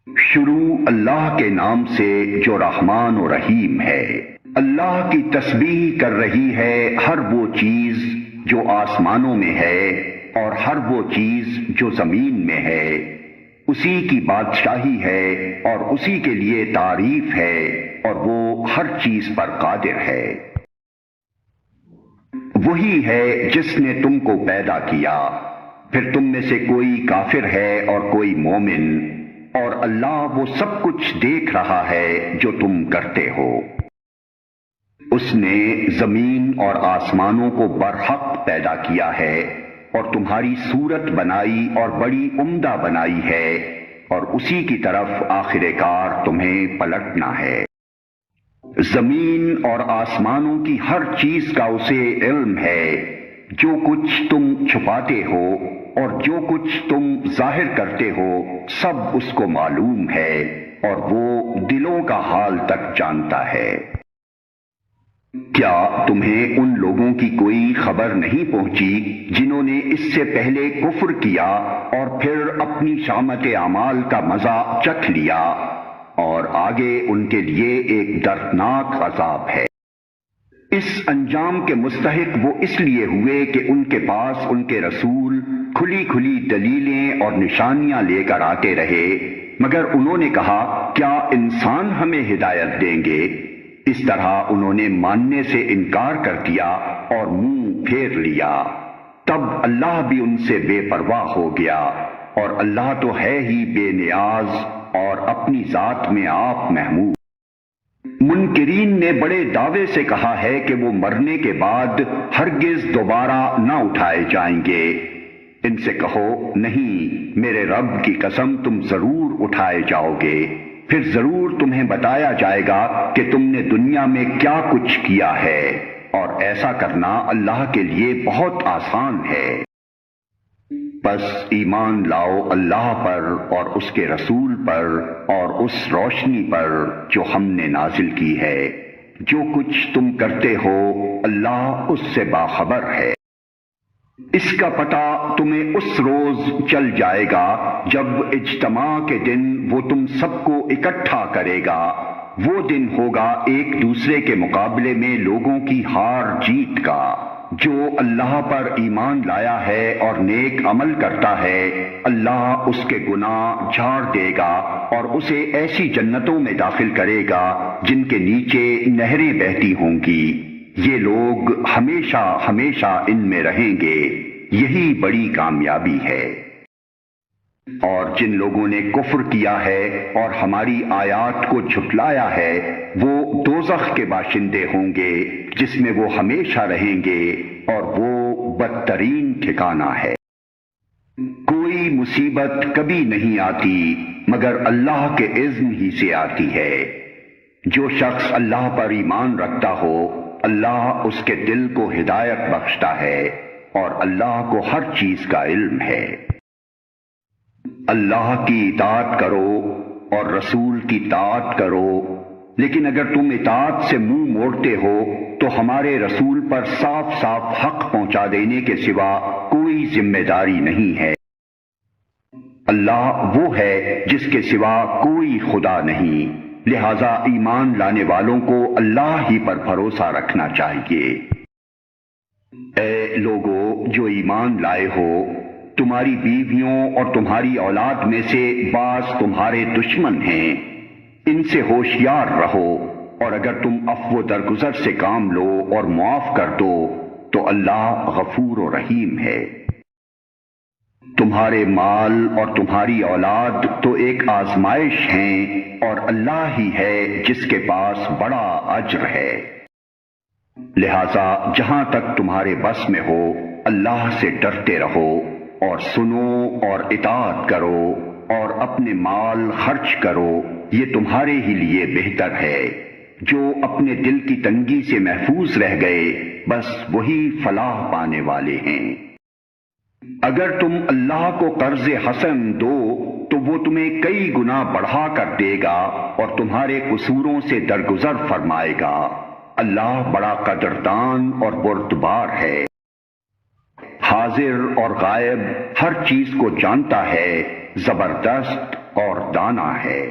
شروع اللہ کے نام سے جو رحمان و رحیم ہے۔ اللہ کی تسبیح کر رہی ہے ہر وہ چیز جو آسمانوں میں ہے اور ہر وہ چیز جو زمین میں ہے۔ اسی کی بادشاہی ہے اور اسی کے لیے تعریف ہے اور وہ ہر چیز پر قادر ہے۔ وہی ہے جس نے تم کو پیدا کیا، پھر تم میں سے کوئی کافر ہے اور کوئی مومن، اور اللہ وہ سب کچھ دیکھ رہا ہے جو تم کرتے ہو۔ اس نے زمین اور آسمانوں کو برحق پیدا کیا ہے اور تمہاری صورت بنائی اور بڑی عمدہ بنائی ہے، اور اسی کی طرف آخر کار تمہیں پلٹنا ہے۔ زمین اور آسمانوں کی ہر چیز کا اسے علم ہے، جو کچھ تم چھپاتے ہو اور جو کچھ تم ظاہر کرتے ہو سب اس کو معلوم ہے، اور وہ دلوں کا حال تک جانتا ہے۔ کیا تمہیں ان لوگوں کی کوئی خبر نہیں پہنچی جنہوں نے اس سے پہلے کفر کیا اور پھر اپنی شامت اعمال کا مزہ چکھ لیا، اور آگے ان کے لیے ایک دردناک عذاب ہے۔ اس انجام کے مستحق وہ اس لیے ہوئے کہ ان کے پاس ان کے رسول کھلی کھلی دلیلیں اور نشانیاں لے کر آتے رہے، مگر انہوں نے کہا کیا انسان ہمیں ہدایت دیں گے؟ اس طرح انہوں نے ماننے سے انکار کر دیا اور منہ پھیر لیا۔ تب اللہ بھی ان سے بے پرواہ ہو گیا، اور اللہ تو ہے ہی بے نیاز اور اپنی ذات میں آپ محمود۔ منکرین نے بڑے دعوے سے کہا ہے کہ وہ مرنے کے بعد ہرگز دوبارہ نہ اٹھائے جائیں گے۔ ان سے کہو نہیں، میرے رب کی قسم تم ضرور اٹھائے جاؤ گے، پھر ضرور تمہیں بتایا جائے گا کہ تم نے دنیا میں کیا کچھ کیا ہے، اور ایسا کرنا اللہ کے لیے بہت آسان ہے۔ بس ایمان لاؤ اللہ پر اور اس کے رسول پر اور اس روشنی پر جو ہم نے نازل کی ہے۔ جو کچھ تم کرتے ہو اللہ اس سے باخبر ہے۔ اس کا پتہ تمہیں اس روز چل جائے گا جب اجتماع کے دن وہ تم سب کو اکٹھا کرے گا۔ وہ دن ہوگا ایک دوسرے کے مقابلے میں لوگوں کی ہار جیت کا۔ جو اللہ پر ایمان لایا ہے اور نیک عمل کرتا ہے، اللہ اس کے گناہ جھاڑ دے گا اور اسے ایسی جنتوں میں داخل کرے گا جن کے نیچے نہریں بہتی ہوں گی۔ یہ لوگ ہمیشہ ہمیشہ ان میں رہیں گے، یہی بڑی کامیابی ہے۔ اور جن لوگوں نے کفر کیا ہے اور ہماری آیات کو جھٹلایا ہے، وہ دوزخ کے باشندے ہوں گے جس میں وہ ہمیشہ رہیں گے، اور وہ بدترین ٹھکانہ ہے۔ کوئی مصیبت کبھی نہیں آتی مگر اللہ کے اذن ہی سے آتی ہے۔ جو شخص اللہ پر ایمان رکھتا ہو اللہ اس کے دل کو ہدایت بخشتا ہے، اور اللہ کو ہر چیز کا علم ہے۔ اللہ کی اطاعت کرو اور رسول کی طاعت کرو، لیکن اگر تم اطاعت سے منہ موڑتے ہو تو ہمارے رسول پر صاف صاف حق پہنچا دینے کے سوا کوئی ذمہ داری نہیں ہے۔ اللہ وہ ہے جس کے سوا کوئی خدا نہیں، لہذا ایمان لانے والوں کو اللہ ہی پر بھروسہ رکھنا چاہیے۔ اے لوگو جو ایمان لائے ہو، تمہاری بیویوں اور تمہاری اولاد میں سے بعض تمہارے دشمن ہیں، ان سے ہوشیار رہو، اور اگر تم عفو درگزر سے کام لو اور معاف کر دو تو اللہ غفور و رحیم ہے۔ تمہارے مال اور تمہاری اولاد تو ایک آزمائش ہیں، اور اللہ ہی ہے جس کے پاس بڑا اجر ہے۔ لہذا جہاں تک تمہارے بس میں ہو اللہ سے ڈرتے رہو، اور سنو اور اطاعت کرو، اور اپنے مال خرچ کرو، یہ تمہارے ہی لیے بہتر ہے۔ جو اپنے دل کی تنگی سے محفوظ رہ گئے بس وہی فلاح پانے والے ہیں۔ اگر تم اللہ کو قرض حسن دو تو وہ تمہیں کئی گنا بڑھا کر دے گا اور تمہارے قصوروں سے درگزر فرمائے گا۔ اللہ بڑا قدردان اور بردبار ہے، حاضر اور غائب ہر چیز کو جانتا ہے، زبردست اور دانا ہے۔